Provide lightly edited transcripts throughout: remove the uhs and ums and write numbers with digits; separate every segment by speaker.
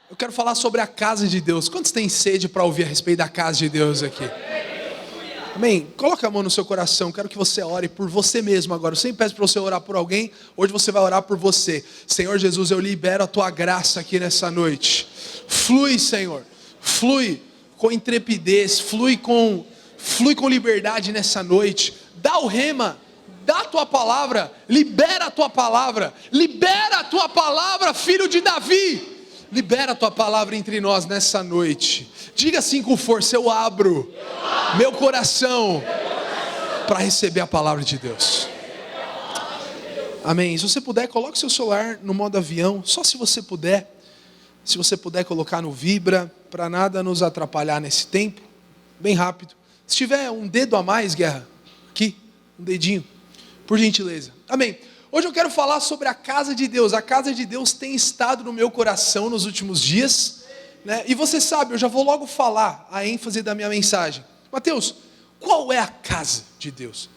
Speaker 1: Eu quero falar sobre a casa de Deus. Quantos têm sede para ouvir a respeito da casa de Deus aqui? Amém? Coloca a mão no seu coração. Quero que você ore por você mesmo agora. Eu sempre peço para você orar por alguém. Hoje você vai orar por você. Senhor Jesus, eu libero a tua graça aqui nessa noite. Flui, Senhor. Flui com intrepidez. Flui com liberdade nessa noite. Dá o rema. Dá a tua palavra. Libera a tua palavra. Libera a tua palavra, filho de Davi. Libera a tua palavra entre nós nessa noite. Diga assim com força: eu abro meu coração para receber a palavra de Deus. Amém. Se você puder, coloque seu celular no modo avião. Só se você puder. Se você puder colocar no vibra, para nada nos atrapalhar nesse tempo. Bem rápido. Se tiver um dedo a mais, Guerra, aqui, um dedinho, por gentileza. Amém. Hoje eu quero falar sobre a casa de Deus. A casa de Deus tem estado no meu coração nos últimos dias, né? E você sabe, eu já vou logo falar a ênfase da minha mensagem. Mateus, qual é a casa de Deus?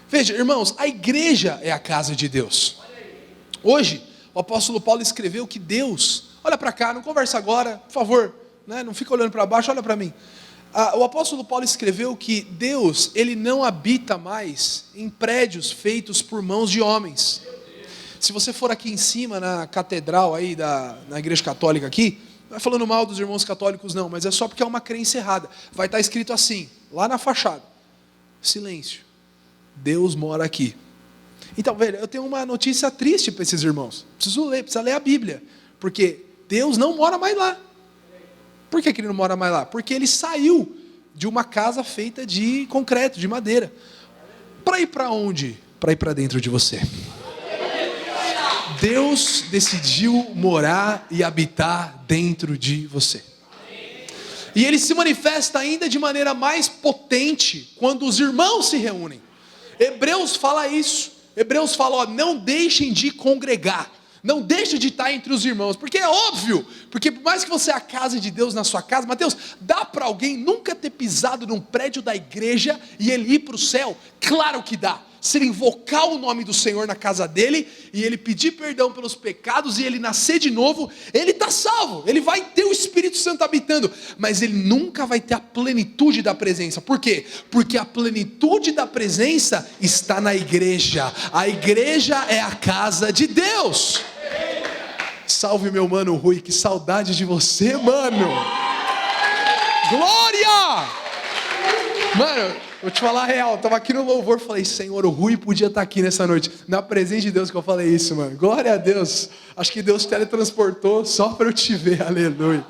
Speaker 1: Veja, irmãos, a igreja é a casa de Deus. Hoje, o apóstolo Paulo escreveu que Deus, olha para cá, não conversa agora, por favor, né? Não fica olhando para baixo, olha para mim. O apóstolo Paulo escreveu que Deus, ele não habita mais em prédios feitos por mãos de homens. Se você for aqui em cima na catedral aí na igreja católica aqui, não é falando mal dos irmãos católicos não, mas é só porque é uma crença errada. Vai estar escrito assim, lá na fachada: silêncio, Deus mora aqui. Então, velho, eu tenho uma notícia triste para esses irmãos. Precisa ler a Bíblia, porque Deus não mora mais lá. Por que ele não mora mais lá? Porque ele saiu de uma casa feita de concreto, de madeira. Para ir para onde? Para ir para dentro de você. Deus decidiu morar e habitar dentro de você. E ele se manifesta ainda de maneira mais potente quando os irmãos se reúnem. Hebreus fala isso. Hebreus fala, não deixem de congregar. Não deixe de estar entre os irmãos, porque é óbvio, porque por mais que você é a casa de Deus na sua casa, Mateus, dá para alguém nunca ter pisado num prédio da igreja e ele ir para o céu? Claro que dá. Se ele invocar o nome do Senhor na casa dele, e ele pedir perdão pelos pecados, e ele nascer de novo, ele está salvo, ele vai ter o Espírito Santo habitando, mas ele nunca vai ter a plenitude da presença. Por quê? Porque a plenitude da presença está na igreja. A igreja é a casa de Deus. Salve meu mano Rui, que saudade de você, mano. Glória! Mano, vou te falar a real, eu estava aqui no louvor, falei, Senhor, o Rui podia estar aqui nessa noite. Na presença de Deus que eu falei isso, mano. Glória a Deus. Acho que Deus teletransportou só para eu te ver, aleluia.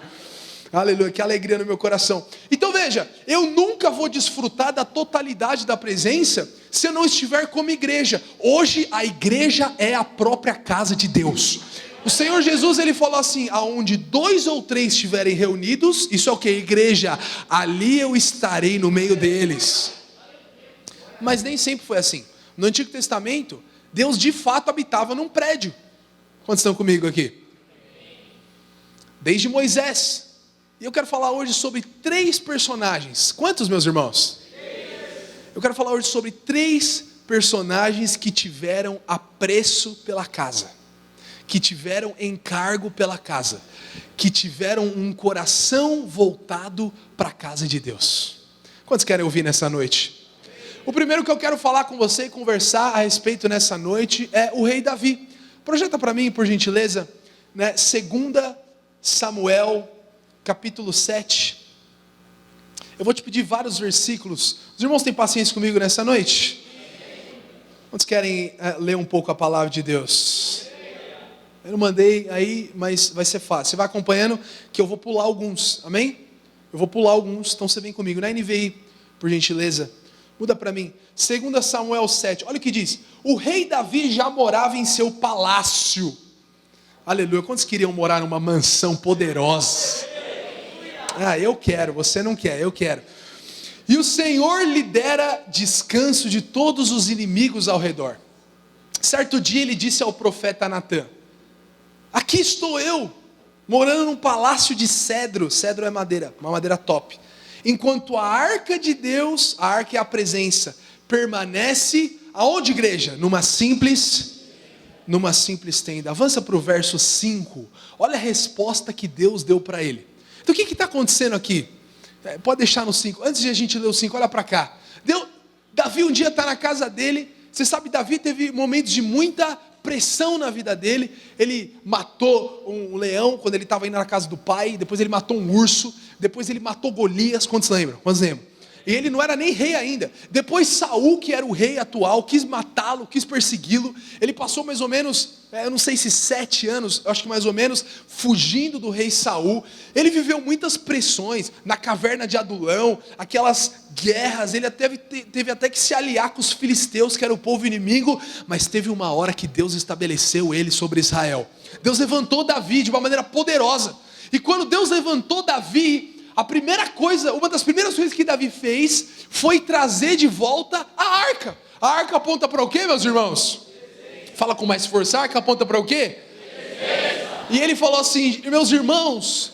Speaker 1: Aleluia, que alegria no meu coração. Então veja, eu nunca vou desfrutar da totalidade da presença se eu não estiver como igreja. Hoje a igreja é a própria casa de Deus. O Senhor Jesus, ele falou assim, aonde 2 ou 3 estiverem reunidos, isso é o que? Igreja, ali eu estarei no meio deles. Mas nem sempre foi assim. No Antigo Testamento, Deus de fato habitava num prédio. Quantos estão comigo aqui? Desde Moisés. E eu quero falar hoje sobre 3 personagens. Quantos, meus irmãos? Eu quero falar hoje sobre 3 personagens que tiveram apreço pela casa, que tiveram encargo pela casa, que tiveram um coração voltado para a casa de Deus. Quantos querem ouvir nessa noite? O primeiro que eu quero falar com você e conversar a respeito nessa noite é o rei Davi. Projeta para mim, por gentileza, né? 2 Samuel, capítulo 7. Eu vou te pedir vários versículos. Os irmãos têm paciência comigo nessa noite? Quantos querem ler um pouco a palavra de Deus? Eu não mandei aí, mas vai ser fácil. Você vai acompanhando que eu vou pular alguns, amém? Eu vou pular alguns, então você vem comigo. Na NVI, por gentileza, muda para mim. 2 Samuel 7, olha o que diz. O rei Davi já morava em seu palácio. Aleluia, quantos queriam morar numa mansão poderosa? Eu quero, você não quer, eu quero. E o Senhor lhe dera descanso de todos os inimigos ao redor. Certo dia ele disse ao profeta Natã: aqui estou eu, morando num palácio de cedro. Cedro é madeira, uma madeira top. Enquanto a arca de Deus, a arca é a presença, permanece, aonde, igreja? Numa simples numa simples tenda. Avança para o verso 5. Olha a resposta que Deus deu para ele. Então o que está acontecendo aqui? Pode deixar no 5. Antes de a gente ler o 5, olha para cá. Davi um dia está na casa dele. Você sabe, Davi teve momentos de muita pressão na vida dele. Ele matou um leão quando ele estava indo na casa do pai. Depois ele matou um urso. Depois ele matou Golias. Quantos lembram? E ele não era nem rei ainda. Depois Saul, que era o rei atual, quis matá-lo, quis persegui-lo. Ele passou mais ou menos, eu não sei se 7 anos, acho que mais ou menos, fugindo do rei Saul. Ele viveu muitas pressões na caverna de Adulão, aquelas guerras. Ele teve até que se aliar com os filisteus, que era o povo inimigo. Mas teve uma hora que Deus estabeleceu ele sobre Israel. Deus levantou Davi de uma maneira poderosa. E quando Deus levantou Davi, uma das primeiras coisas que Davi fez foi trazer de volta a arca. A arca aponta para o quê, meus irmãos? Fala com mais força. A arca aponta para o quê? E ele falou assim: meus irmãos,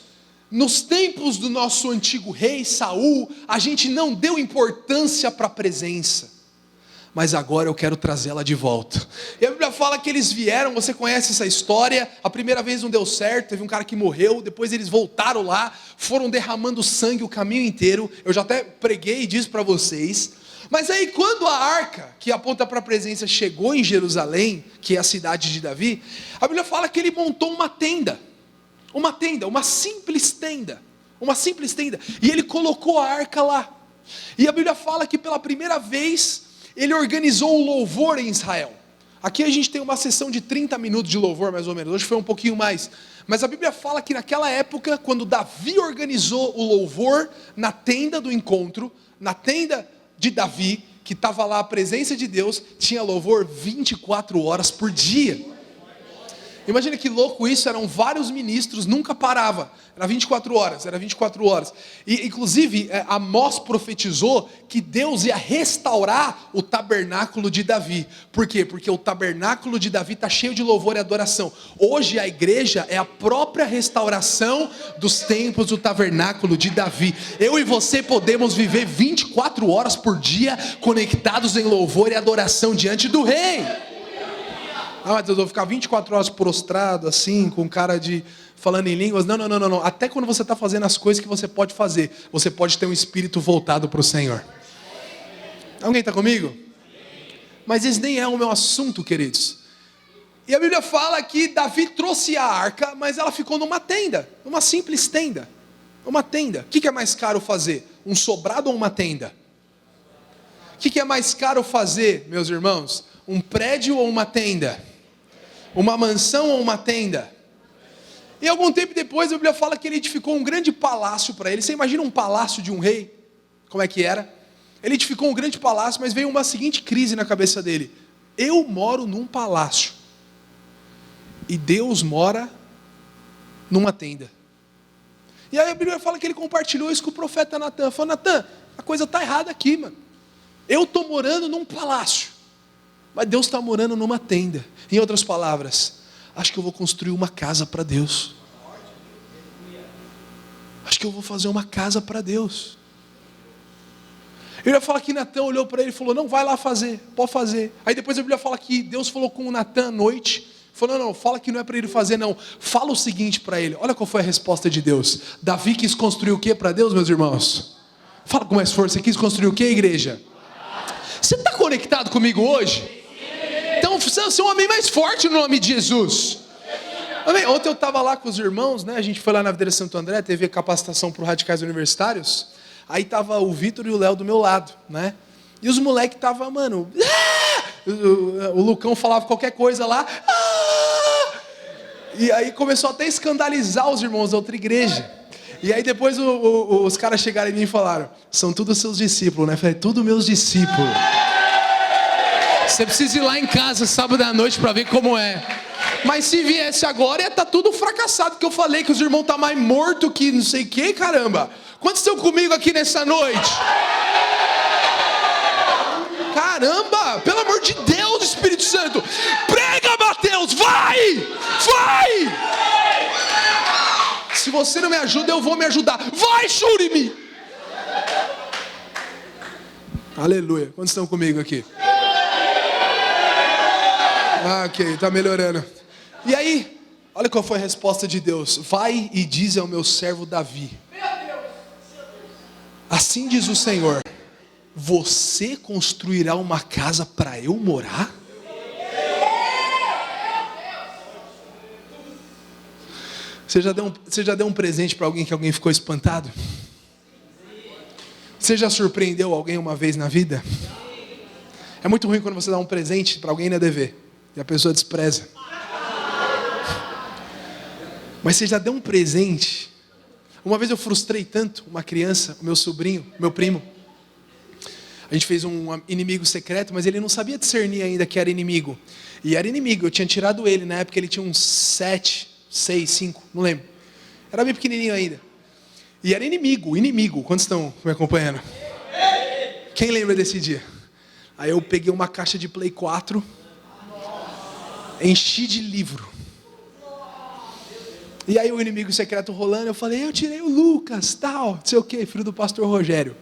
Speaker 1: nos tempos do nosso antigo rei Saul, a gente não deu importância para a presença, mas agora eu quero trazê-la de volta. E a Bíblia fala que eles vieram, você conhece essa história, a primeira vez não deu certo, teve um cara que morreu, depois eles voltaram lá, foram derramando sangue o caminho inteiro. Eu já até preguei e disse para vocês. Mas aí quando a arca, que aponta para a presença, chegou em Jerusalém, que é a cidade de Davi, a Bíblia fala que ele montou uma simples tenda, e ele colocou a arca lá. E a Bíblia fala que pela primeira vez ele organizou o louvor em Israel. Aqui a gente tem uma sessão de 30 minutos de louvor, mais ou menos. Hoje foi um pouquinho mais. Mas a Bíblia fala que naquela época, quando Davi organizou o louvor na tenda do encontro, na tenda de Davi, que estava lá a presença de Deus, tinha louvor 24 horas por dia. Imagina que louco isso, eram vários ministros, nunca parava, era 24 horas, e inclusive Amós profetizou que Deus ia restaurar o tabernáculo de Davi. Por quê? Porque o tabernáculo de Davi está cheio de louvor e adoração. Hoje a igreja é a própria restauração dos templos do tabernáculo de Davi. Eu e você podemos viver 24 horas por dia conectados em louvor e adoração diante do Rei. Mas eu vou ficar 24 horas prostrado, assim, com cara de falando em línguas. Não. Até quando você está fazendo as coisas que você pode fazer, você pode ter um espírito voltado para o Senhor. Alguém está comigo? Mas esse nem é o meu assunto, queridos. E a Bíblia fala que Davi trouxe a arca, mas ela ficou numa tenda, uma simples tenda. Uma tenda. O que é mais caro fazer? Um sobrado ou uma tenda? O que é mais caro fazer, meus irmãos? Um prédio ou uma tenda? Uma mansão ou uma tenda? E algum tempo depois a Bíblia fala que ele edificou um grande palácio para ele. Você imagina um palácio de um rei? Como é que era? Ele edificou um grande palácio, mas veio uma seguinte crise na cabeça dele: eu moro num palácio e Deus mora numa tenda. E aí a Bíblia fala que ele compartilhou isso com o profeta Natan. Falou: Natan, a coisa está errada aqui, mano. Eu estou morando num palácio, mas Deus está morando numa tenda. Em outras palavras, acho que eu vou construir uma casa para Deus. Acho que eu vou fazer uma casa para Deus. Ele vai falar que Natan olhou para ele e falou: não, vai lá fazer, pode fazer. Aí depois a Bíblia fala que Deus falou com o Natan à noite. Falou: não, fala que não é para ele fazer não. Fala o seguinte para ele. Olha qual foi a resposta de Deus. Davi quis construir o que para Deus, meus irmãos? Fala com mais força. Você quis construir o que, igreja? Você está conectado comigo hoje? Então você é um homem mais forte no nome de Jesus. Amém? Ontem eu estava lá com os irmãos, né? A gente foi lá na Videira Santo André, teve capacitação para os radicais universitários. Aí estava o Vitor e o Léo do meu lado, né? E os moleques estavam, mano... O Lucão falava qualquer coisa lá. E aí começou até a escandalizar os irmãos da outra igreja. E aí depois os caras chegaram em mim e falaram: são todos seus discípulos, né? Eu falei: tudo meus discípulos. Você precisa ir lá em casa sábado à noite para ver como é. Mas se viesse agora, ia estar tudo fracassado, porque eu falei que os irmãos estão mais mortos que não sei o que, caramba. Quantos estão comigo aqui nessa noite? Caramba, pelo amor de Deus, Espírito Santo. Prega, Mateus, vai! Se você não me ajuda, eu vou me ajudar. Vai, Shurimi! Aleluia. Quantos estão comigo aqui? Ok, tá melhorando. E aí, olha qual foi a resposta de Deus. Vai e diz ao meu servo Davi. Assim diz o Senhor: você construirá uma casa para eu morar? Você já deu um presente para alguém que alguém ficou espantado? Você já surpreendeu alguém uma vez na vida? É muito ruim quando você dá um presente para alguém na DV e a pessoa despreza. Mas você já deu um presente? Uma vez eu frustrei tanto uma criança, o meu sobrinho, meu primo. A gente fez um inimigo secreto, mas ele não sabia discernir ainda que era inimigo. E era inimigo, eu tinha tirado ele, na época ele tinha uns 7, 6, 5, não lembro. Era bem pequenininho ainda. E era inimigo. Quantos estão me acompanhando? Quem lembra desse dia? Aí eu peguei uma caixa de Play 4, enchi de livro. E aí o inimigo secreto rolando, eu falei, eu tirei o Lucas, tal, não sei o que, filho do pastor Rogério.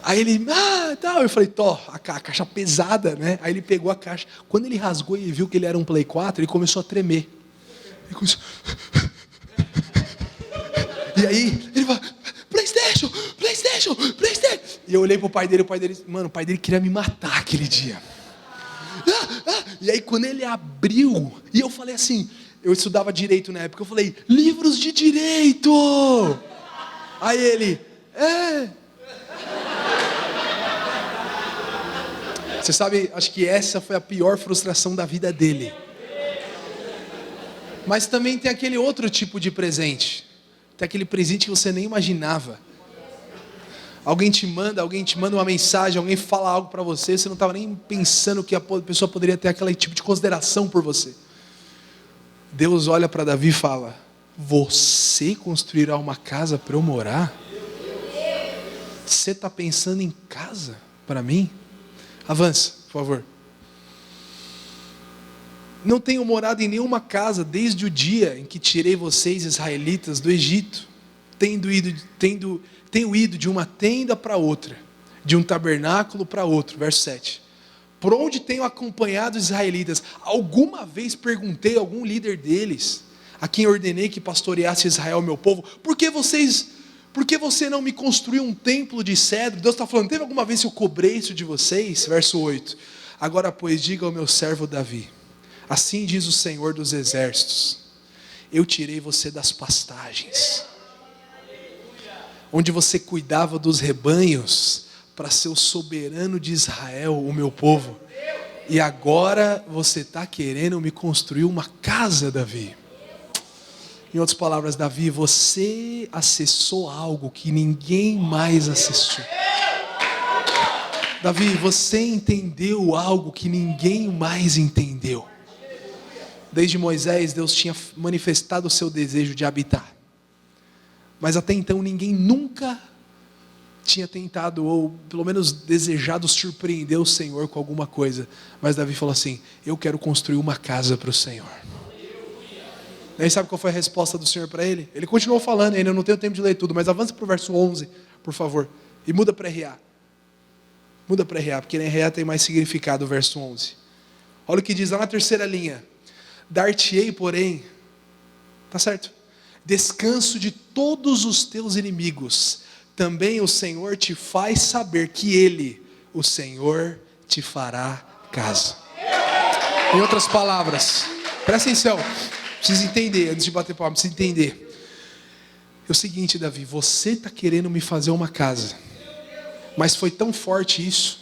Speaker 1: Aí ele, tal, eu falei, a caixa pesada, né? Aí ele pegou a caixa. Quando ele rasgou e viu que ele era um Play 4, ele começou a tremer. Ele começou... E aí, ele falou, PlayStation. E eu olhei pro pai dele, o pai dele queria me matar aquele dia. E aí quando ele abriu, e eu falei assim, eu estudava direito na época, eu falei, livros de direito. Aí ele, Você sabe, acho que essa foi a pior frustração da vida dele. Mas também tem aquele outro tipo de presente. Tem aquele presente que você nem imaginava. Alguém te manda uma mensagem, alguém fala algo para você, você não estava nem pensando que a pessoa poderia ter aquele tipo de consideração por você. Deus olha para Davi e fala, você construirá uma casa para eu morar? Você está pensando em casa para mim? Avança, por favor. Não tenho morado em nenhuma casa desde o dia em que tirei vocês, israelitas, do Egito. Tenho ido de uma tenda para outra, de um tabernáculo para outro. Verso 7. Por onde tenho acompanhado os israelitas? Alguma vez perguntei a algum líder deles, a quem ordenei que pastoreasse Israel, meu povo, por que você não me construiu um templo de cedro? Deus está falando, teve alguma vez que eu cobrei isso de vocês? Verso 8. Agora, pois, diga ao meu servo Davi, assim diz o Senhor dos exércitos, eu tirei você das pastagens, onde você cuidava dos rebanhos, para ser o soberano de Israel, o meu povo. E agora você está querendo me construir uma casa, Davi. Em outras palavras, Davi, você acessou algo que ninguém mais acessou. Davi, você entendeu algo que ninguém mais entendeu. Desde Moisés, Deus tinha manifestado o seu desejo de habitar. Mas até então ninguém nunca tinha tentado, ou pelo menos desejado surpreender o Senhor com alguma coisa. Mas Davi falou assim, eu quero construir uma casa para o Senhor. E aí sabe qual foi a resposta do Senhor para ele? Ele continuou falando, ainda não tenho tempo de ler tudo, mas avança para o verso 11, por favor. E muda para RA. Muda para RA, porque na RA tem mais significado o verso 11. Olha o que diz lá na terceira linha. Dar-te-ei, porém, tá certo? Descanso de todos os teus inimigos. Também o Senhor te faz saber que Ele, o Senhor, te fará casa. Em outras palavras, presta atenção, precisa entender, antes de bater palma, precisa entender. É o seguinte, Davi, você está querendo me fazer uma casa, mas foi tão forte isso,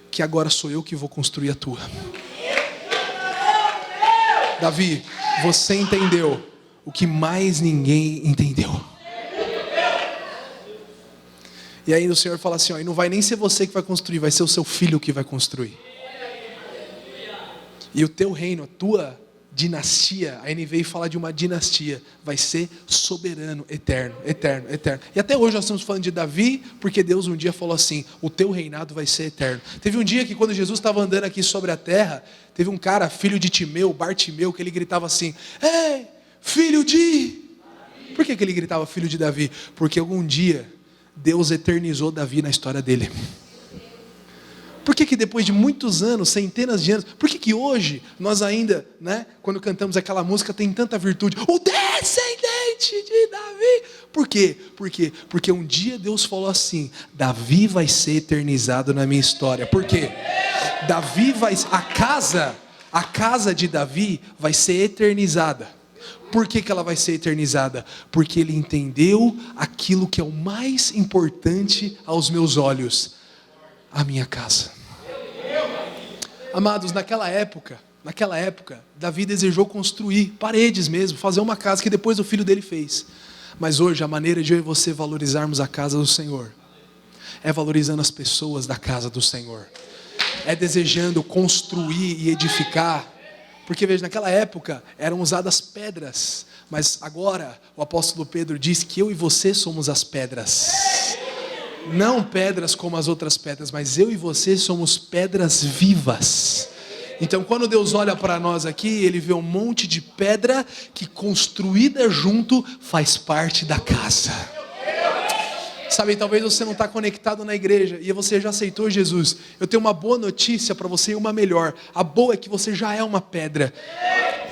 Speaker 1: que agora sou eu que vou construir a tua. Davi, você entendeu o que mais ninguém entendeu. E aí o Senhor fala assim, e não vai nem ser você que vai construir, vai ser o seu filho que vai construir. E o teu reino, a tua dinastia, a NVI fala de uma dinastia, vai ser soberano, eterno. E até hoje nós estamos falando de Davi, porque Deus um dia falou assim, o teu reinado vai ser eterno. Teve um dia que quando Jesus estava andando aqui sobre a terra, teve um cara, filho de Timeu, Bartimeu, que ele gritava assim, ei, filho de... Por que ele gritava filho de Davi? Porque algum dia Deus eternizou Davi na história dele. Por que depois de muitos anos, centenas de anos, por que hoje nós ainda, né, quando cantamos aquela música, tem tanta virtude? O descendente de Davi. Por quê? Porque um dia Deus falou assim: Davi vai ser eternizado na minha história. Por quê? A casa de Davi vai ser eternizada. Por que ela vai ser eternizada? Porque ele entendeu aquilo que é o mais importante aos meus olhos: a minha casa. Amados, naquela época, Davi desejou construir paredes mesmo, fazer uma casa que depois o filho dele fez. Mas hoje a maneira de eu e você valorizarmos a casa do Senhor é valorizando as pessoas da casa do Senhor, é desejando construir e edificar. Porque veja, naquela época eram usadas pedras, mas agora o apóstolo Pedro diz que eu e você somos as pedras. Não pedras como as outras pedras, mas eu e você somos pedras vivas. Então quando Deus olha para nós aqui, Ele vê um monte de pedra que construída junto faz parte da casa. Sabe, talvez você não está conectado na igreja e você já aceitou Jesus. Eu tenho uma boa notícia para você e uma melhor. A boa é que você já é uma pedra,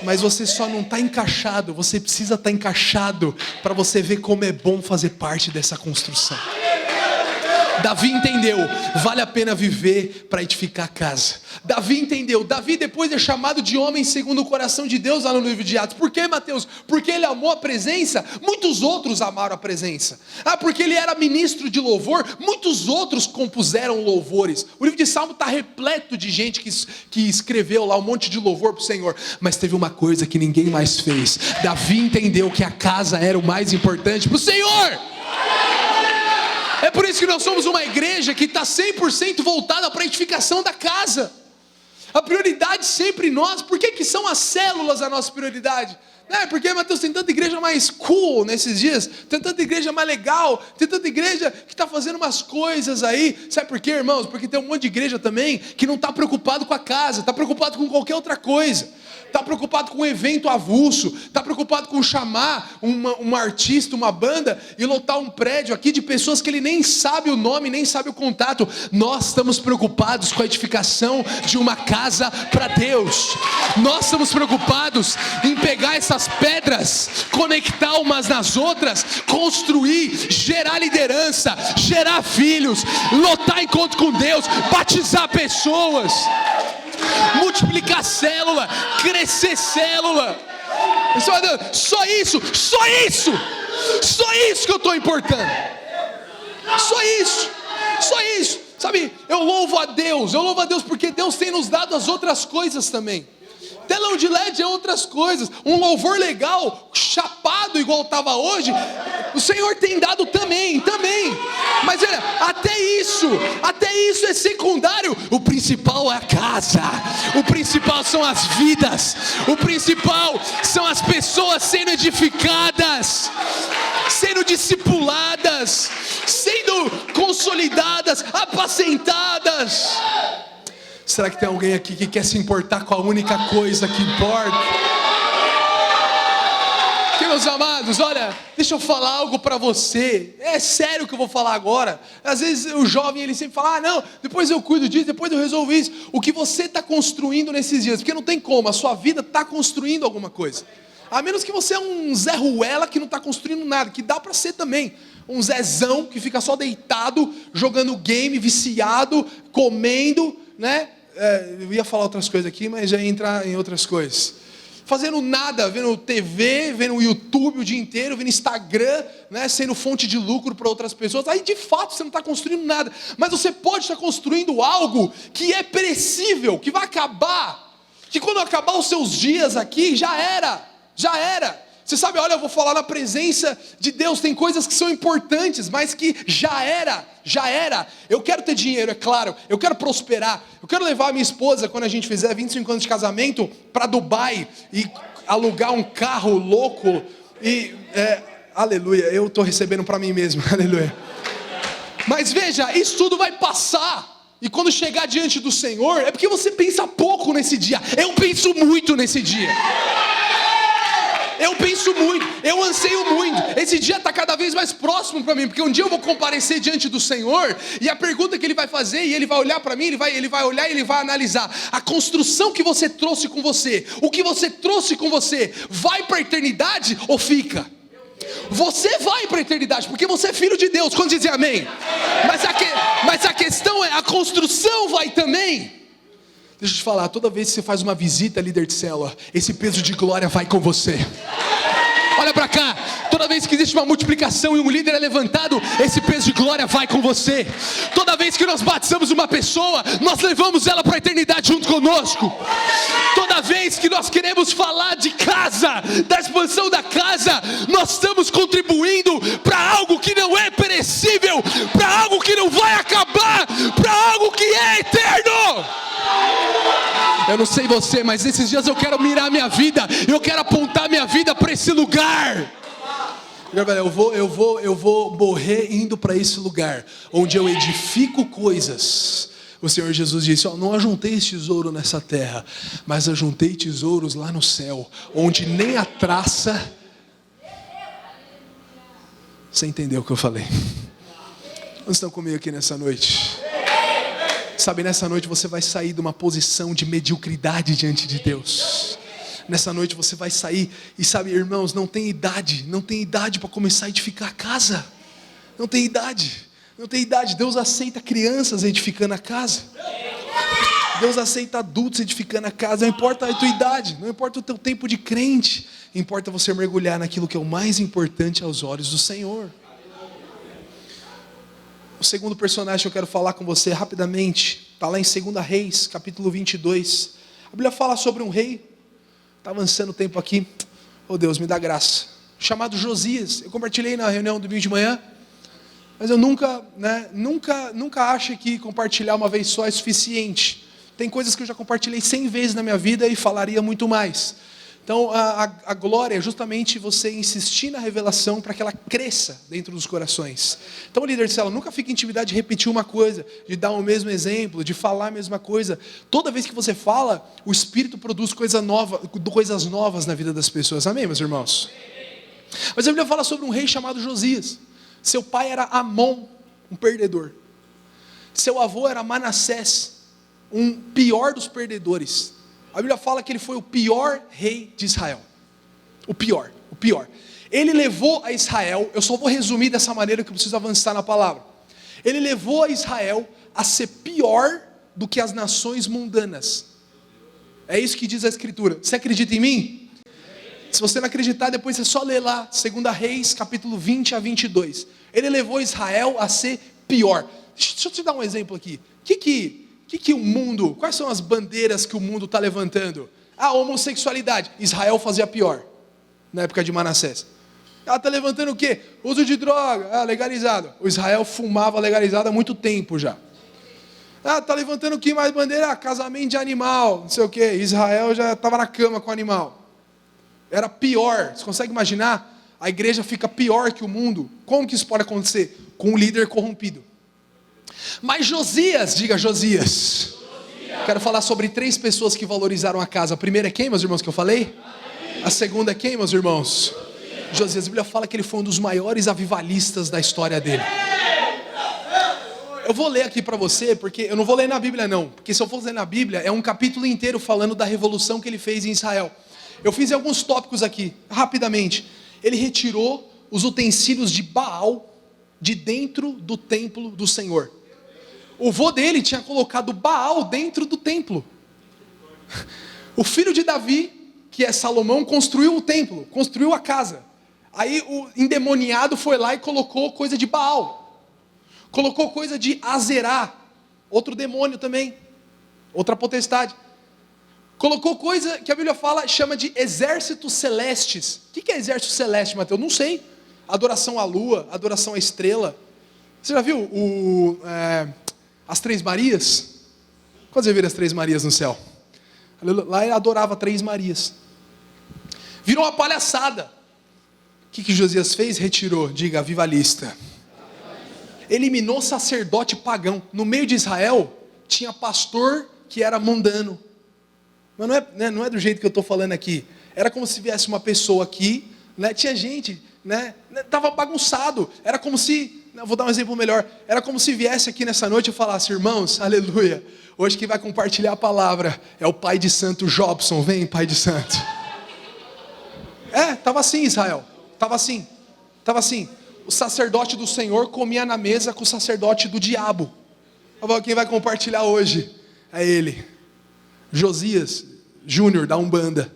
Speaker 1: mas você só não está encaixado. Você precisa estar encaixado para você ver como é bom fazer parte dessa construção. Davi entendeu, vale a pena viver para edificar a casa. Davi entendeu, Davi depois é chamado de homem segundo o coração de Deus lá no livro de Atos. Por que, Mateus? Porque ele amou a presença, muitos outros amaram a presença. Porque ele era ministro de louvor, muitos outros compuseram louvores. O livro de Salmo está repleto de gente que escreveu lá um monte de louvor para o Senhor. Mas teve uma coisa que ninguém mais fez: Davi entendeu que a casa era o mais importante para o Senhor. É por isso que nós somos uma igreja que está 100% voltada para a edificação da casa. A prioridade sempre nós. Por que são as células a nossa prioridade? Porque, Mateus, tem tanta igreja mais cool nesses dias, tem tanta igreja mais legal, tem tanta igreja que está fazendo umas coisas aí. Sabe por quê, irmãos? Porque tem um monte de igreja também que não está preocupado com a casa, está preocupado com qualquer outra coisa. Está preocupado com um evento avulso, está preocupado com chamar uma artista, uma banda e lotar um prédio aqui de pessoas que ele nem sabe o nome, nem sabe o contato. Nós estamos preocupados com a edificação de uma casa para Deus. Nós estamos preocupados em pegar essas pedras, conectar umas nas outras, construir, gerar liderança, gerar filhos, lotar encontro com Deus, batizar pessoas, multiplicar célula, crescer célula. Só isso que eu estou importando. Só isso. Sabe, eu louvo a Deus porque Deus tem nos dado as outras coisas também. Telão de LED é outras coisas. Um louvor legal, chapado igual estava hoje, o Senhor tem dado também. Mas olha, até isso é secundário. O principal é a casa. O principal são as vidas. O principal são as pessoas sendo edificadas, sendo discipuladas, sendo consolidadas, apacentadas. Será que tem alguém aqui que quer se importar com a única coisa que importa? Que, meus amados, olha, deixa eu falar algo para você. É sério que eu vou falar agora. Às vezes o jovem, ele sempre fala: não, depois eu cuido disso, depois eu resolvo isso. O que você está construindo nesses dias? Porque não tem como, a sua vida está construindo alguma coisa. A menos que você é um Zé Ruela que não está construindo nada, que dá para ser também. Um Zezão que fica só deitado, jogando game, viciado, comendo, né? Eu ia falar outras coisas aqui, mas já ia entrar em outras coisas. Fazendo nada, vendo TV, vendo YouTube o dia inteiro, vendo Instagram, né, sendo fonte de lucro para outras pessoas. Aí de fato você não está construindo nada. Mas você pode estar construindo algo que é perecível, que vai acabar. Que quando acabar os seus dias aqui, já era. Você sabe, olha, eu vou falar na presença de Deus, tem coisas que são importantes, mas que já era. Eu quero ter dinheiro, é claro, eu quero prosperar, eu quero levar a minha esposa, quando a gente fizer 25 anos de casamento, para Dubai, e alugar um carro louco, e, aleluia, eu estou recebendo para mim mesmo, aleluia. Mas veja, isso tudo vai passar, e quando chegar diante do Senhor, é porque você pensa pouco nesse dia. Eu penso muito nesse dia. Eu penso muito, eu anseio muito. Esse dia está cada vez mais próximo para mim, porque um dia eu vou comparecer diante do Senhor, e a pergunta que Ele vai fazer, e Ele vai olhar para mim, Ele vai olhar e Ele vai analisar a construção que você trouxe com você, o que você trouxe com você, vai para a eternidade ou fica? Você vai para a eternidade, porque você é filho de Deus. Quando dizem amém? Mas a questão é, a construção vai também. Deixa eu te falar, toda vez que você faz uma visita, líder de célula, esse peso de glória vai com você. Olha para cá, toda vez que existe uma multiplicação e um líder é levantado, esse peso de glória vai com você. Toda vez que nós batizamos uma pessoa, nós levamos ela para a eternidade junto conosco. Toda vez que nós queremos falar de casa, da expansão da casa, nós estamos contribuindo para algo que não é perecível, para algo que não vai acabar, para algo que é eterno. Eu não sei você, mas esses dias eu quero mirar minha vida, eu quero apontar minha vida para esse lugar. Eu vou morrer indo para esse lugar, onde eu edifico coisas. O Senhor Jesus disse, não ajuntei tesouro nessa terra, mas ajuntei tesouros lá no céu, onde nem a traça... Você entendeu o que eu falei? Vocês estão comigo aqui nessa noite? Sabe, nessa noite você vai sair de uma posição de mediocridade diante de Deus. Nessa noite você vai sair e sabe, irmãos, não tem idade para começar a edificar a casa. Não tem idade. Deus aceita crianças edificando a casa. Deus aceita adultos edificando a casa. Não importa a tua idade, não importa o teu tempo de crente, importa você mergulhar naquilo que é o mais importante aos olhos do Senhor. O segundo personagem que eu quero falar com você rapidamente, está lá em 2 Reis, capítulo 22. A Bíblia fala sobre um rei, está avançando o tempo aqui, oh Deus, me dá graça, chamado Josias. Eu compartilhei na reunião do domingo de manhã, mas eu nunca acho que compartilhar uma vez só é suficiente. Tem coisas que eu já compartilhei 100 vezes na minha vida e falaria muito mais. Então a glória é justamente você insistir na revelação para que ela cresça dentro dos corações. Então, líder de célula, nunca fique em intimidade de repetir uma coisa, de dar o mesmo exemplo, de falar a mesma coisa. Toda vez que você fala, o Espírito produz coisas novas na vida das pessoas. Amém, meus irmãos? Mas a Bíblia fala sobre um rei chamado Josias. Seu pai era Amon, um perdedor. Seu avô era Manassés, um pior dos perdedores. A Bíblia fala que ele foi o pior rei de Israel. O pior. Ele levou a Israel, eu só vou resumir dessa maneira que eu preciso avançar na palavra. Ele levou a Israel a ser pior do que as nações mundanas. É isso que diz a Escritura. Você acredita em mim? Se você não acreditar, depois você só lê lá, 2 Reis, capítulo 20 a 22. Ele levou Israel a ser pior. Deixa eu te dar um exemplo aqui. O mundo, quais são as bandeiras que o mundo está levantando? A homossexualidade, Israel fazia pior, na época de Manassés. Ela está levantando o quê? Uso de droga, legalizado. O Israel fumava legalizado há muito tempo já. Está levantando o que mais bandeira? Casamento de animal, não sei o quê. Israel já estava na cama com o animal. Era pior, você consegue imaginar? A igreja fica pior que o mundo. Como que isso pode acontecer? Com um líder corrompido. Mas Josias, diga Josias. Quero falar sobre 3 pessoas que valorizaram a casa. A primeira é quem, meus irmãos, que eu falei? A segunda é quem, meus irmãos? Josias. A Bíblia fala que ele foi um dos maiores avivalistas da história dele. Eu vou ler aqui para você, porque eu não vou ler na Bíblia não, porque se eu for ler na Bíblia, é um capítulo inteiro falando da revolução que ele fez em Israel. Eu fiz alguns tópicos aqui, rapidamente. Ele retirou os utensílios de Baal de dentro do templo do Senhor. O vô dele tinha colocado Baal dentro do templo. O filho de Davi, que é Salomão, construiu o templo, construiu a casa. Aí o endemoniado foi lá e colocou coisa de Baal. Colocou coisa de Azerá, outro demônio também, outra potestade. Colocou coisa que a Bíblia fala, chama de exércitos celestes. O que é exército celeste, Mateus? Não sei. Adoração à lua, adoração à estrela. Você já viu as 3 Marias? Quando você viu as 3 Marias no céu? Lá ele adorava 3 Marias. Virou uma palhaçada. O que Josias fez? Retirou, diga, avivalista. Eliminou sacerdote pagão. No meio de Israel, tinha pastor que era mundano. Mas não é do jeito que eu estou falando aqui. Era como se viesse uma pessoa aqui, né? Tinha gente, né? Tava bagunçado. Era como se, vou dar um exemplo melhor. Era como se viesse aqui nessa noite e falasse: irmãos, aleluia. Hoje quem vai compartilhar a palavra é o pai de santo Jobson. Vem, pai de santo. Tava assim, Israel. Tava assim. O sacerdote do Senhor comia na mesa com o sacerdote do diabo. Quem vai compartilhar hoje é ele, Josias Júnior da Umbanda.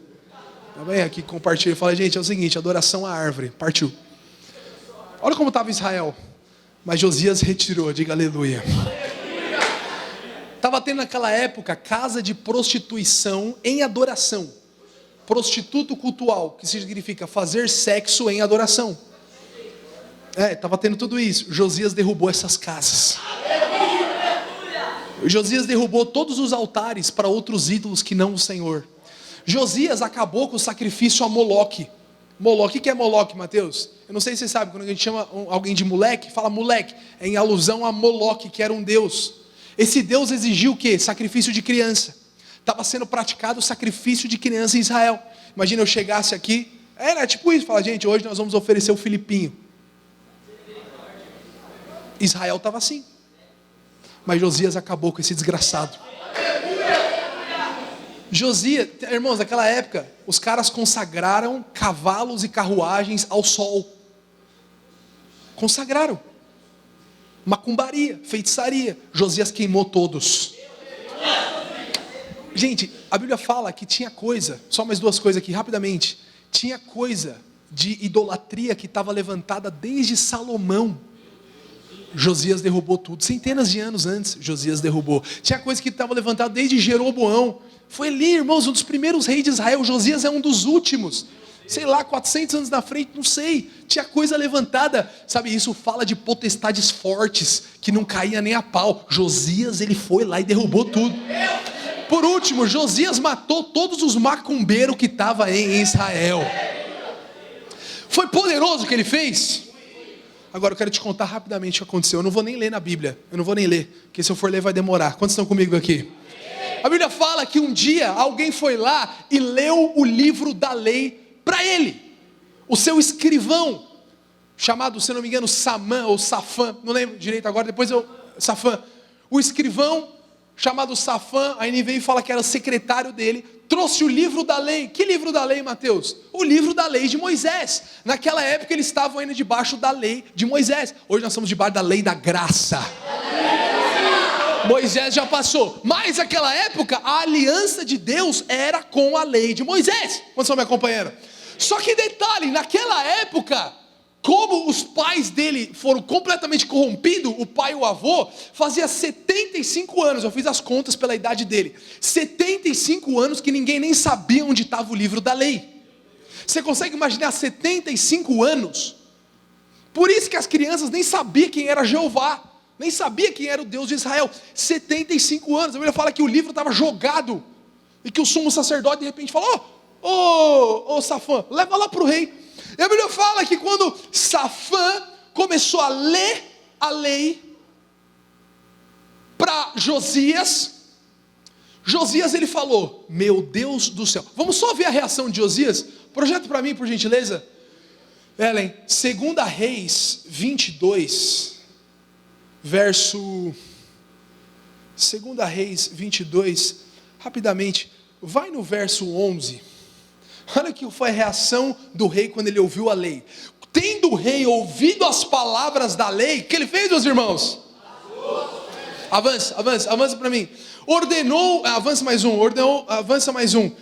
Speaker 1: Vem aqui compartilha e fala: gente, é o seguinte, adoração à árvore, partiu. Olha como estava Israel, mas Josias retirou, diga aleluia. Estava tendo naquela época casa de prostituição em adoração, prostituto cultual, que significa fazer sexo em adoração. Estava tendo tudo isso. Josias derrubou essas casas. Josias derrubou todos os altares para outros ídolos que não o Senhor. Josias acabou com o sacrifício a Moloque. Moloque, o que é Moloque, Mateus? Eu não sei se você sabe, quando a gente chama alguém de moleque, fala moleque, é em alusão a Moloque, que era um deus. Esse deus exigiu o quê? Sacrifício de criança. Estava sendo praticado o sacrifício de criança em Israel. Imagina eu chegasse aqui, era tipo isso, fala: gente, hoje nós vamos oferecer o Filipinho. Israel estava assim. Mas Josias acabou com esse desgraçado. Josias, irmãos, naquela época, os caras consagraram cavalos e carruagens ao sol. Consagraram. Macumbaria, feitiçaria. Josias queimou todos. Gente, a Bíblia fala que tinha coisa, só mais duas coisas aqui, rapidamente. Tinha coisa de idolatria que estava levantada desde Salomão. Josias derrubou tudo. Centenas de anos antes, Josias derrubou. Tinha coisa que estava levantada desde Jeroboão. Foi ali, irmãos, um dos primeiros reis de Israel. Josias é um dos últimos. Sei lá, 400 anos na frente, não sei. Tinha coisa levantada. Sabe, isso fala de potestades fortes, que não caía nem a pau. Josias, ele foi lá e derrubou tudo. Por último, Josias matou todos os macumbeiros que estavam em Israel. Foi poderoso o que ele fez? Agora eu quero te contar rapidamente o que aconteceu. Eu não vou nem ler na Bíblia. Eu não vou nem ler, porque se eu for ler vai demorar. Quantos estão comigo aqui? A Bíblia fala que um dia alguém foi lá e leu o livro da lei para ele. O seu escrivão, chamado, se não me engano, Samã ou Safã, não lembro direito agora, Safã. O escrivão, chamado Safã, a NVI fala que era o secretário dele, trouxe o livro da lei. Que livro da lei, Mateus? O livro da lei de Moisés. Naquela época eles estavam ainda debaixo da lei de Moisés. Hoje nós estamos debaixo da lei da graça. Moisés já passou. Mas naquela época a aliança de Deus era com a lei de Moisés. Quantos estão me acompanhando? Só que detalhe, naquela época, como os pais dele foram completamente corrompidos, o pai e o avô, fazia 75 anos, eu fiz as contas pela idade dele, 75 anos que ninguém nem sabia onde estava o livro da lei. Você consegue imaginar 75 anos? Por isso que as crianças nem sabiam quem era Jeová, nem sabia quem era o Deus de Israel. 75 anos, a Bíblia fala que o livro estava jogado, e que o sumo sacerdote de repente falou: ô Safã, leva lá para o rei. E a Bíblia fala que quando Safã começou a ler a lei para Josias, ele falou: meu Deus do céu. Vamos só ver a reação de Josias? Projeta para mim, por gentileza. Ellen, 2 Reis 22, verso... 2 Reis 22, rapidamente, vai no verso 11. Olha que foi a reação do rei quando ele ouviu a lei. Tendo o rei ouvido as palavras da lei, o que ele fez, meus irmãos? Avança para mim. Avança mais um.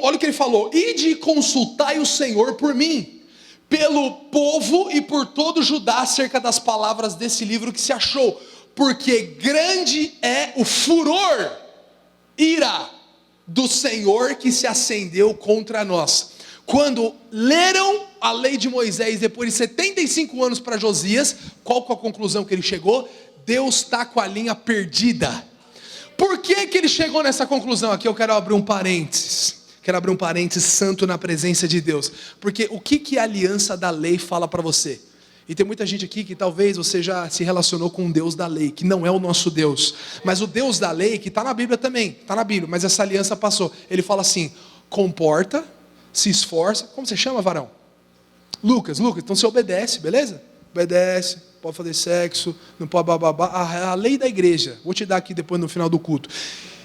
Speaker 1: Olha o que ele falou: ide e consultai o Senhor por mim, pelo povo e por todo Judá, acerca das palavras desse livro que se achou, porque grande é o furor, ira do Senhor que se acendeu contra nós. Quando leram a lei de Moisés, depois de 75 anos para Josias, qual que é a conclusão que ele chegou? Deus está com a linha perdida. Por que que ele chegou nessa conclusão? Aqui eu quero abrir um parênteses. Quero abrir um parênteses santo na presença de Deus. Porque o que a aliança da lei fala para você? E tem muita gente aqui que talvez você já se relacionou com o Deus da lei, que não é o nosso Deus. Mas o Deus da lei, que está na Bíblia também, está na Bíblia, mas essa aliança passou. Ele fala assim: comporta, se esforça. Como você chama, varão? Lucas, então você obedece, beleza? Obedece, pode fazer sexo, não pode bababá. A lei da igreja, vou te dar aqui depois no final do culto.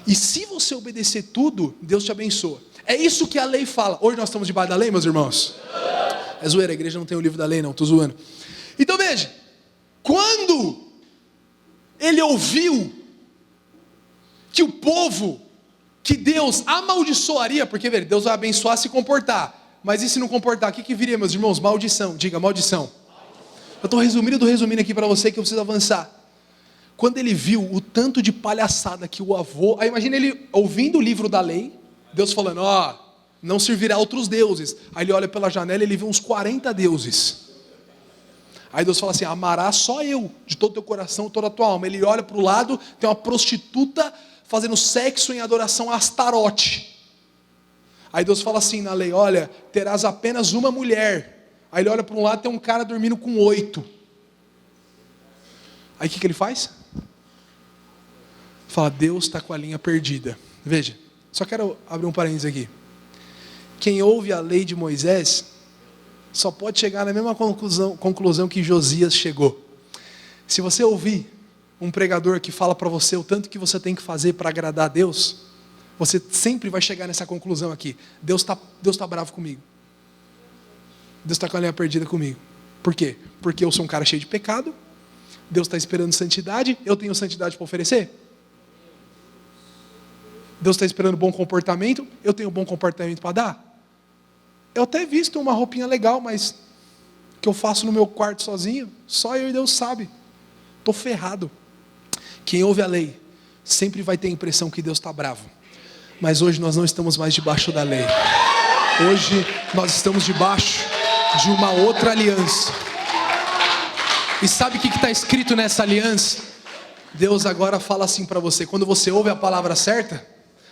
Speaker 1: E se você obedecer tudo, Deus te abençoa. É isso que a lei fala. Hoje nós estamos debaixo da lei, meus irmãos? É zoeira, a igreja não tem o livro da lei não, estou zoando. Então veja, quando ele ouviu que o povo, que Deus amaldiçoaria, porque veja, Deus vai abençoar se comportar, mas e se não comportar, o que viria, meus irmãos? Maldição, diga maldição. Eu estou resumindo aqui para você que eu preciso avançar. Quando ele viu o tanto de palhaçada que o avô, aí imagina ele ouvindo o livro da lei, Deus falando, não servirá a outros deuses. Aí ele olha pela janela e ele vê uns 40 deuses. Aí Deus fala assim, amarás só eu, de todo o teu coração, toda a tua alma. Ele olha para o lado, tem uma prostituta fazendo sexo em adoração a Astarote. Aí Deus fala assim na lei, olha, terás apenas uma mulher. Aí ele olha para um lado, tem um cara dormindo com 8. Aí o que ele faz? Fala, Deus está com a linha perdida. Veja, só quero abrir um parênteses aqui. Quem ouve a lei de Moisés só pode chegar na mesma conclusão que Josias chegou. Se você ouvir um pregador que fala para você o tanto que você tem que fazer para agradar a Deus, você sempre vai chegar nessa conclusão aqui. Deus tá bravo comigo. Deus está com a linha perdida comigo. Por quê? Porque eu sou um cara cheio de pecado. Deus está esperando santidade. Eu tenho santidade para oferecer. Deus está esperando bom comportamento. Eu tenho bom comportamento para dar. Eu até visto uma roupinha legal, mas que eu faço no meu quarto sozinho, só eu e Deus sabe. Estou ferrado. Quem ouve a lei sempre vai ter a impressão que Deus está bravo. Mas hoje nós não estamos mais debaixo da lei. Hoje nós estamos debaixo de uma outra aliança. E sabe o que está escrito nessa aliança? Deus agora fala assim para você. Quando você ouve a palavra certa,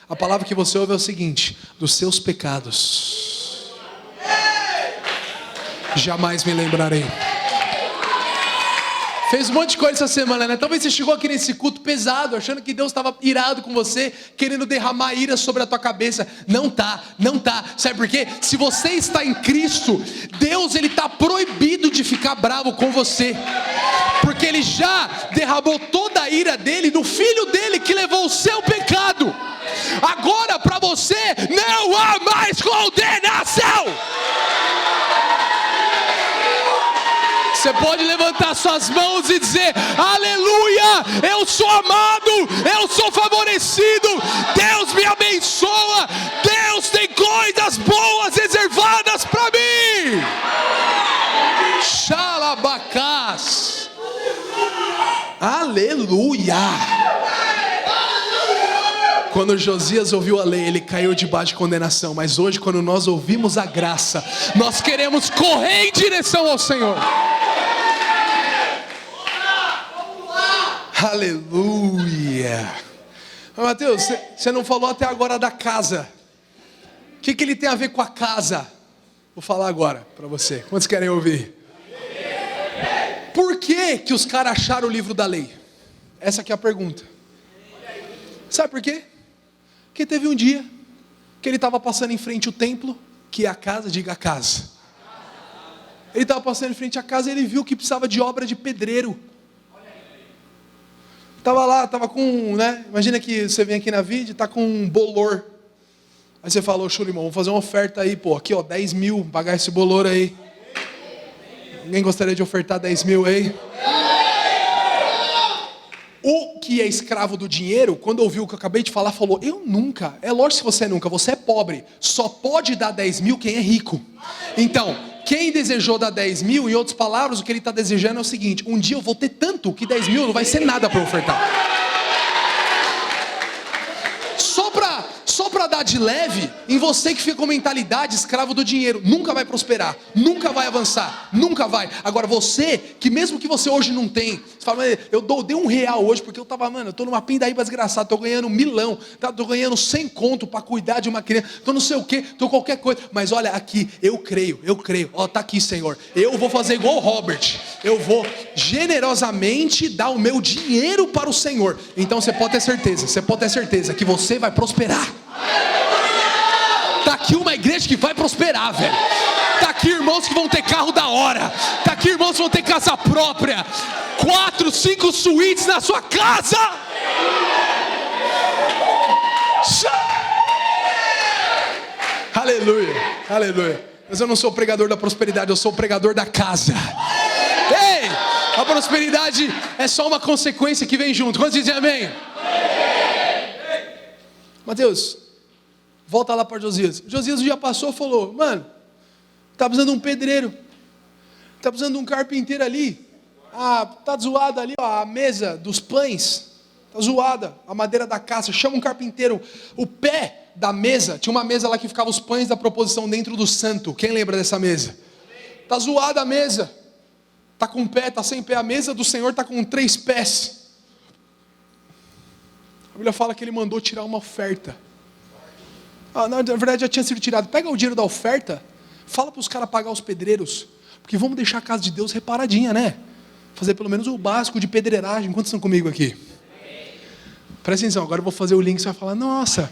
Speaker 1: a palavra que você ouve é o seguinte: dos seus pecados jamais me lembrarei. Fez um monte de coisa essa semana, né? Talvez você chegou aqui nesse culto pesado, achando que Deus estava irado com você, querendo derramar ira sobre a tua cabeça. Não tá. Sabe por quê? Se você está em Cristo, Deus ele está proibido de ficar bravo com você, porque Ele já derramou toda a ira dele no Filho dele que levou o seu pecado. Agora para você não há mais condenação. Você pode levantar suas mãos e dizer: aleluia, eu sou amado, eu sou favorecido, Deus me abençoa, Deus tem coisas boas reservadas para mim. Xalabacás. Aleluia. Quando Josias ouviu a lei, ele caiu debaixo de condenação. Mas hoje, quando nós ouvimos a graça, nós queremos correr em direção ao Senhor. Aleluia. Mateus, você não falou até agora da casa. O que ele tem a ver com a casa? Vou falar agora para você. Quantos querem ouvir? Por que os caras acharam o livro da lei? Essa aqui é a pergunta. Sabe por quê? Porque teve um dia que ele estava passando em frente ao templo, que é a casa, diga a casa. Ele estava passando em frente à casa e ele viu que precisava de obra de pedreiro. Estava lá, estava com, né? Imagina que você vem aqui na vídeo e está com um bolor. Aí você fala: ô Chulimão, vamos fazer uma oferta aí, pô. Aqui ó, 10 mil, pagar esse bolor aí. Ninguém gostaria de ofertar 10 mil aí? O que é escravo do dinheiro, quando ouviu o que eu acabei de falar, falou: eu nunca. É lógico que você nunca, você é pobre. Só pode dar 10 mil quem é rico. Então, quem desejou dar 10 mil, em outras palavras, o que ele está desejando é o seguinte: um dia eu vou ter tanto que 10 mil não vai ser nada para ofertar. Só para dar de leve em você que fica com mentalidade escravo do dinheiro, nunca vai prosperar, nunca vai avançar, nunca vai. Agora você, que mesmo que você hoje não tem, você fala: eu dei R$1 hoje porque eu tava, eu tô numa pindaíba desgraçada, tô ganhando 1.000, tô ganhando 100 conto para cuidar de uma criança, tô não sei o que, tô qualquer coisa, mas olha aqui, eu creio, ó, tá aqui, Senhor, eu vou fazer igual o Robert, eu vou generosamente dar o meu dinheiro para o Senhor. Então você pode ter certeza que você vai prosperar. Tá aqui uma igreja que vai prosperar, velho. Está aqui irmãos que vão ter carro da hora. Está aqui irmãos que vão ter casa própria. 4, 5 suítes na sua casa. Aleluia, aleluia. Mas eu não sou o pregador da prosperidade, eu sou o pregador da casa. Ei, a prosperidade é só uma consequência que vem junto. Quantos dizem amém? Mateus, volta lá para Josias. Josias já passou e falou: mano, tá precisando de um pedreiro, tá precisando de um carpinteiro ali. Tá zoada ali, ó, a mesa dos pães, tá zoada, a madeira da casa, chama um carpinteiro. O pé da mesa, tinha uma mesa lá que ficava os pães da proposição dentro do santo. Quem lembra dessa mesa? Tá zoada a mesa, tá com pé, tá sem pé. A mesa do Senhor tá com 3 pés. A Bíblia fala que ele mandou tirar uma oferta. Na verdade já tinha sido tirado. Pega o dinheiro da oferta, fala para os caras pagar os pedreiros, porque vamos deixar a casa de Deus reparadinha, né? Fazer pelo menos o básico de pedreiragem. Quantos estão comigo aqui? Presta atenção, agora eu vou fazer o link. Você vai falar: nossa,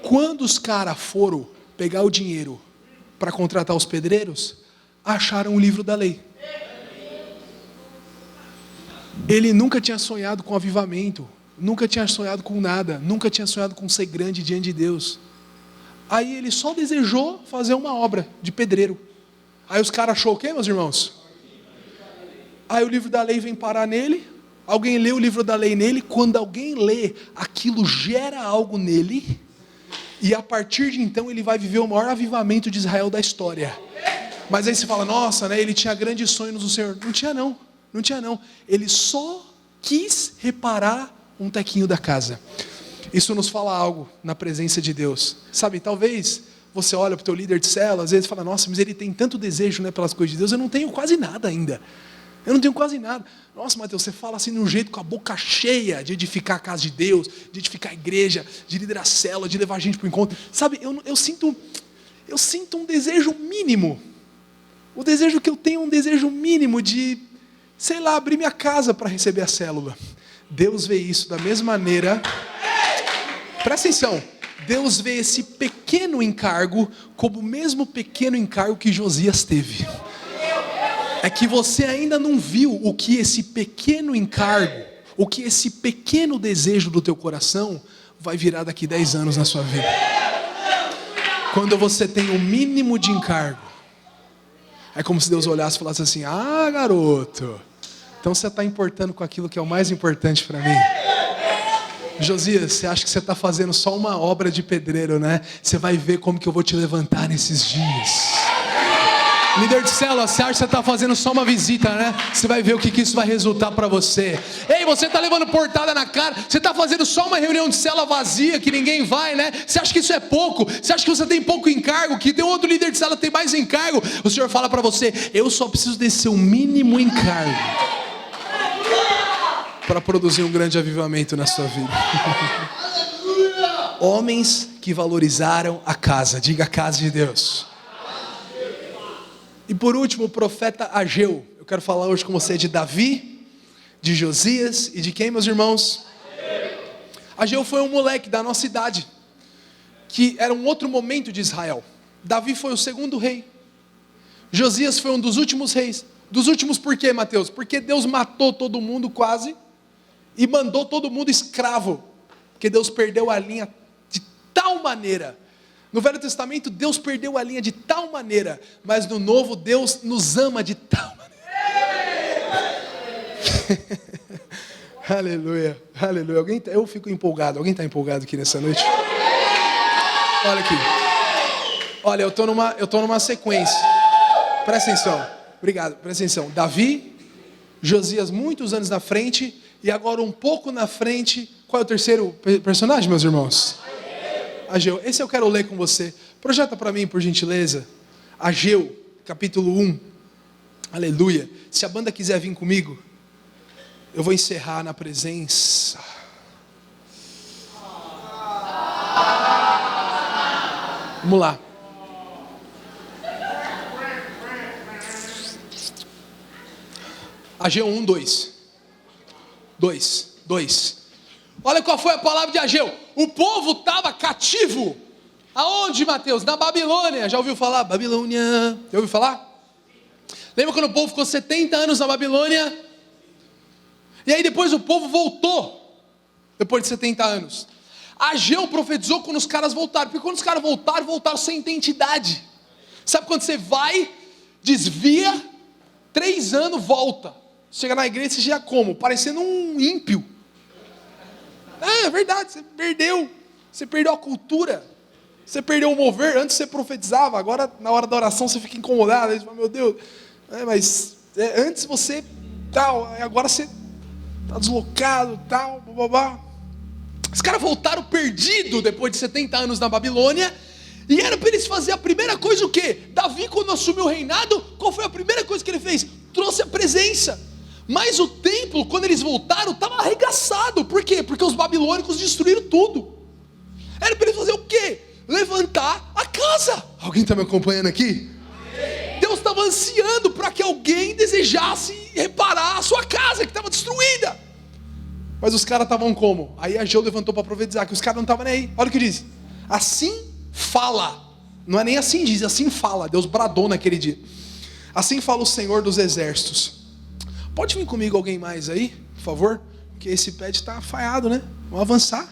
Speaker 1: quando os caras foram pegar o dinheiro para contratar os pedreiros, acharam o livro da lei. Ele nunca tinha sonhado com avivamento, nunca tinha sonhado com nada, nunca tinha sonhado com ser grande diante de Deus. Aí ele só desejou fazer uma obra de pedreiro. Aí os caras achou o quê, meus irmãos? Aí o livro da lei vem parar nele. Alguém lê o livro da lei nele. Quando alguém lê, aquilo gera algo nele. E a partir de então ele vai viver o maior avivamento de Israel da história. Mas aí você fala: nossa, né, ele tinha grandes sonhos do Senhor. Não tinha não, não tinha não. Ele só quis reparar um tequinho da casa. Isso nos fala algo na presença de Deus. Sabe, talvez você olha para o teu líder de célula, às vezes fala: nossa, mas ele tem tanto desejo, né, pelas coisas de Deus. Eu não tenho quase nada ainda. Eu não tenho quase nada. Nossa, Mateus, você fala assim de um jeito, com a boca cheia de edificar a casa de Deus, de edificar a igreja, de liderar a célula, de levar a gente para o encontro. Sabe, eu sinto um desejo mínimo. O desejo que eu tenho é um desejo mínimo de, sei lá, abrir minha casa para receber a célula. Deus vê isso da mesma maneira. Presta atenção. Deus vê esse pequeno encargo como o mesmo pequeno encargo que Josias teve. É que você ainda não viu o que esse pequeno encargo, o que esse pequeno desejo do teu coração vai virar daqui 10 anos na sua vida. Quando você tem o mínimo de encargo, é como se Deus olhasse e falasse assim: ah, garoto, então você está importando com aquilo que é o mais importante para mim. Josias, você acha que você está fazendo só uma obra de pedreiro, né? Você vai ver como que eu vou te levantar nesses dias. Líder de célula, você acha que você está fazendo só uma visita, né? Você vai ver o que isso vai resultar para você. Ei, você está levando portada na cara. Você está fazendo só uma reunião de célula vazia que ninguém vai, né? Você acha que isso é pouco? Você acha que você tem pouco encargo? Que tem outro líder de célula que tem mais encargo? O Senhor fala para você: eu só preciso desse seu mínimo encargo para produzir um grande avivamento na sua vida. Homens que valorizaram a casa. Diga: a casa de Deus. E por último, o profeta Ageu. Eu quero falar hoje com você de Davi, de Josias e de quem, meus irmãos? Ageu foi um moleque da nossa idade, que era um outro momento de Israel. Davi foi o segundo rei. Josias foi um dos últimos reis. Dos últimos por quê, Mateus? Porque Deus matou todo mundo quase e mandou todo mundo escravo. Porque Deus perdeu a linha de tal maneira. No Velho Testamento, Deus perdeu a linha de tal maneira, mas no Novo, Deus nos ama de tal maneira. Aleluia, aleluia. Eu fico empolgado. Alguém está empolgado aqui nessa noite? Olha aqui. Olha, eu estou numa sequência. Presta atenção. Obrigado, presta atenção. Davi, Josias muitos anos na frente, e agora um pouco na frente. Qual é o terceiro personagem, meus irmãos? Ageu. Esse eu quero ler com você. Projeta para mim, por gentileza. Ageu, capítulo 1. Aleluia. Se a banda quiser vir comigo, eu vou encerrar na presença. Vamos lá. Ageu 1, 2. 2. Olha qual foi a palavra de Ageu. O povo estava cativo. Aonde, Mateus? Na Babilônia. Já ouviu falar? Babilônia. Já ouviu falar? Lembra quando o povo ficou 70 anos na Babilônia? E aí depois o povo voltou, depois de 70 anos. Ageu profetizou quando os caras voltaram, porque quando os caras voltaram sem identidade. Sabe quando você vai, desvia, 3 anos, volta. Chega na igreja, você já como? Parecendo um ímpio. É verdade, você perdeu a cultura, você perdeu o mover. Antes você profetizava, agora na hora da oração você fica incomodado, aí você fala, meu Deus, antes você tal, agora você está deslocado, tal, blá. Os caras voltaram perdidos depois de 70 anos na Babilônia, e era para eles fazer a primeira coisa o quê? Davi, quando assumiu o reinado, qual foi a primeira coisa que ele fez? Trouxe a presença. Mas o templo, quando eles voltaram, estava arregaçado. Por quê? Porque os babilônicos destruíram tudo. Era para eles fazer o quê? Levantar a casa. Alguém está me acompanhando aqui? Deus estava ansiando para que alguém desejasse reparar a sua casa que estava destruída. Mas os caras estavam como? Aí Ageu levantou para profetizar, que os caras não estavam nem aí. Olha o que diz. Assim fala. Não é nem assim diz, assim fala. Deus bradou naquele dia. Assim fala o Senhor dos Exércitos. Pode vir comigo alguém mais aí, por favor? Porque esse pad está falhado, né? Vamos avançar.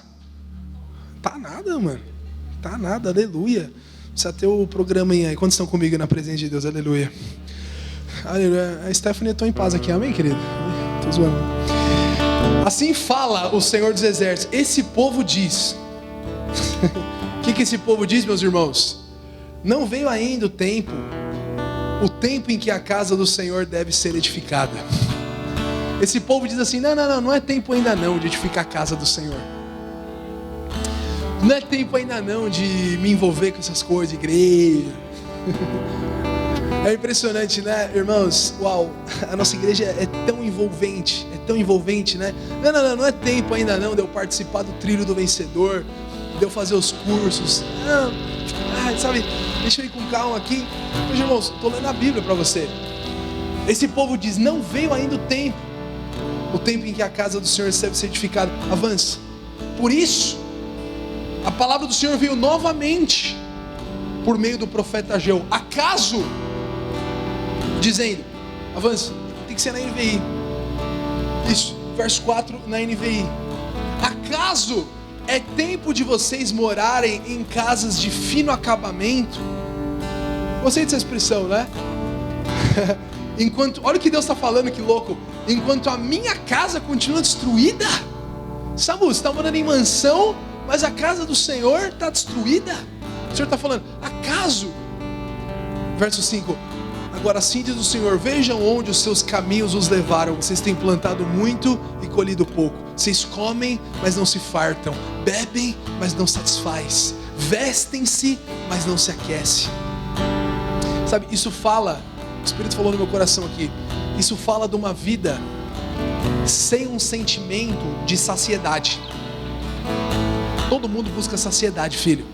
Speaker 1: Tá nada, mano. Tá nada, aleluia. Precisa ter o programa aí. Quantos estão comigo na presença de Deus? Aleluia. Aleluia. A Stephanie, eu estou em paz aqui, amém, querido? Estou zoando. Assim fala o Senhor dos Exércitos. Esse povo diz. O que esse povo diz, meus irmãos? Não veio ainda o tempo em que a casa do Senhor deve ser edificada. Esse povo diz assim, não é tempo ainda não de edificar a casa do Senhor. Não é tempo ainda não de me envolver com essas coisas, igreja. É impressionante, né, irmãos? Uau, a nossa igreja é tão envolvente, né? Não é tempo ainda não de eu participar do trilho do vencedor, de eu fazer os cursos. Sabe, deixa eu ir com calma aqui. Meus irmãos, estou lendo a Bíblia para você. Esse povo diz, não veio ainda o tempo em que a casa do Senhor deve ser edificada. Avance. Por isso, a palavra do Senhor veio novamente por meio do profeta Ageu. Acaso, dizendo, avance, tem que ser na NVI. Isso, verso 4 na NVI. Acaso é tempo de vocês morarem em casas de fino acabamento? Gostei dessa expressão, né? Olha o que Deus está falando, que louco. Enquanto a minha casa continua destruída. Sabe, você está morando em mansão, mas a casa do Senhor está destruída. O Senhor está falando, acaso? Verso 5. Agora assim diz o Senhor, vejam onde os seus caminhos os levaram. Vocês têm plantado muito e colhido pouco. Vocês comem, mas não se fartam. Bebem, mas não satisfaz. Vestem-se, mas não se aquece. Sabe, isso fala, o Espírito falou no meu coração aqui, isso fala de uma vida sem um sentimento de saciedade. Todo mundo busca saciedade, filho.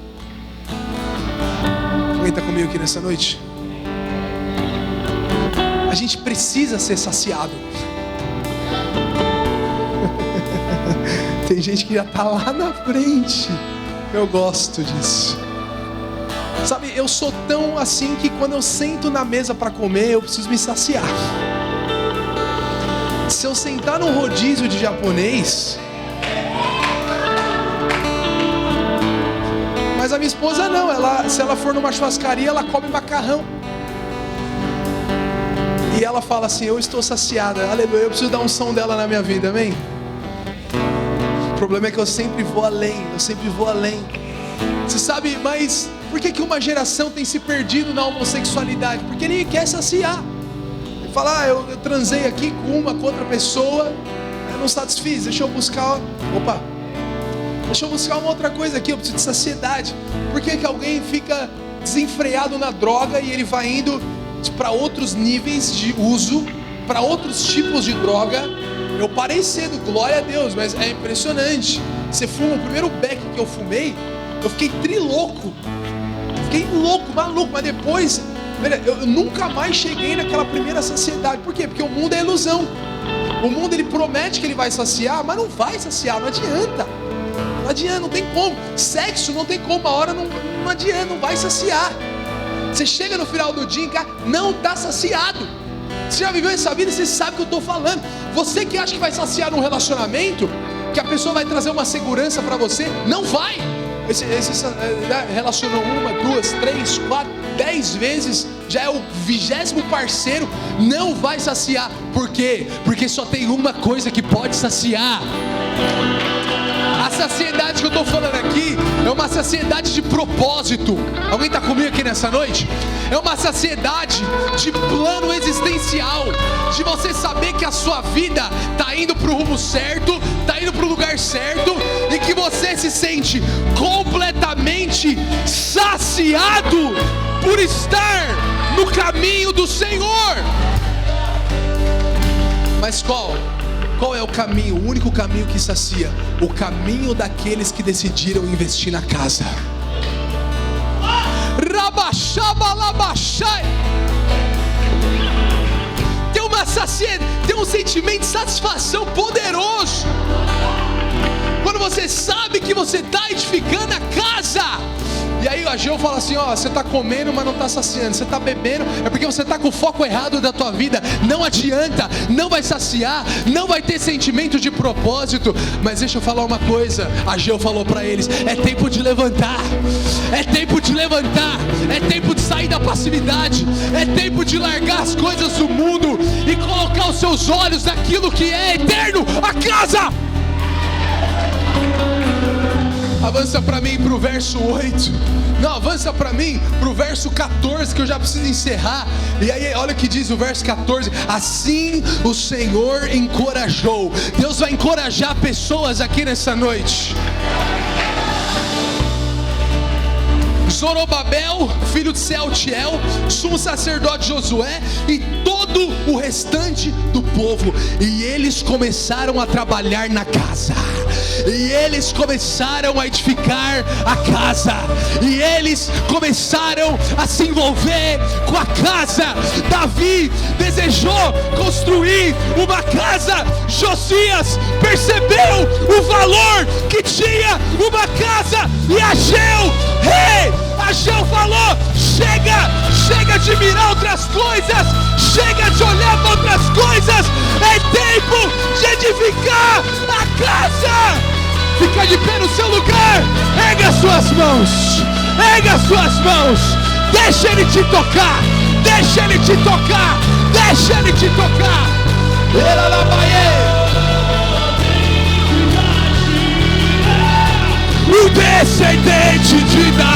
Speaker 1: Alguém está comigo aqui nessa noite? A gente precisa ser saciado. Tem gente que já está lá na frente. Eu gosto disso. Sabe, eu sou tão assim que quando eu sento na mesa para comer, eu preciso me saciar. Se eu sentar num rodízio de japonês, mas a minha esposa não, se ela for numa churrascaria, ela come macarrão. E ela fala assim, eu estou saciada, aleluia, eu preciso dar um som dela na minha vida, amém? O problema é que eu sempre vou além. Você sabe, mas por que uma geração tem se perdido na homossexualidade? Porque ele quer saciar. Ele fala, eu transei aqui com outra pessoa, eu não satisfiz, deixa eu buscar uma outra coisa aqui, eu preciso de saciedade. Por que alguém fica desenfreado na droga e ele vai indo para outros níveis de uso, para outros tipos de droga? Eu parei cedo, glória a Deus, mas é impressionante. Você fuma, o primeiro beck que eu fumei, eu fiquei trilouco. Fiquei louco, maluco, mas depois, eu nunca mais cheguei naquela primeira saciedade. Por quê? Porque o mundo é ilusão. O mundo, ele promete que ele vai saciar, mas não vai saciar, não adianta. Não adianta, não tem como. Sexo não tem como, uma hora não não adianta, não vai saciar. Você chega no final do dia, cara, não está saciado. Você já viveu essa vida, você sabe o que eu estou falando. Você que acha que vai saciar num relacionamento, que a pessoa vai trazer uma segurança para você, não vai. Esse relacionou 1, 2, 3, 4, 10 vezes, já é o 20º parceiro, não vai saciar. Por quê? Porque só tem uma coisa que pode saciar. A saciedade que eu estou falando aqui é uma saciedade de propósito. Alguém está comigo aqui nessa noite? É uma saciedade de plano existencial, de você saber que a sua vida está indo para o rumo certo, está indo para o lugar certo, e que você se sente completamente saciado por estar no caminho do Senhor. Mas qual é o caminho? O único caminho que sacia? O caminho daqueles que decidiram investir na casa. Tem uma saciedade, tem um sentimento de satisfação poderoso quando você sabe que você está edificando a casa. E aí o Ageu fala assim, ó, você está comendo, mas não está saciando. Você está bebendo, é porque você está com o foco errado da tua vida. Não adianta, não vai saciar, não vai ter sentimento de propósito. Mas deixa eu falar uma coisa, Ageu falou para eles, é tempo de levantar. É tempo de levantar, é tempo de sair da passividade, é tempo de largar as coisas do mundo e colocar os seus olhos naquilo que é eterno, a casa. Avança para mim para o verso 8. Não, avança para mim para o verso 14, que eu já preciso encerrar. E aí olha o que diz o verso 14. Assim o Senhor encorajou. Deus vai encorajar pessoas aqui nessa noite. Zorobabel, filho de Sealtiel, sumo sacerdote Josué e todo o restante do povo. E eles começaram a trabalhar na casa. E eles começaram a edificar a casa. E eles começaram a se envolver com a casa. Davi desejou construir uma casa. Josias percebeu o valor que tinha uma casa. E Ageu, Ageu falou, chega de mirar outras coisas, chega de olhar para outras coisas, é tempo de edificar a casa. Fica de pé no seu lugar, erga as suas mãos, deixa Ele te tocar, deixa Ele te tocar. O descendente de Davi.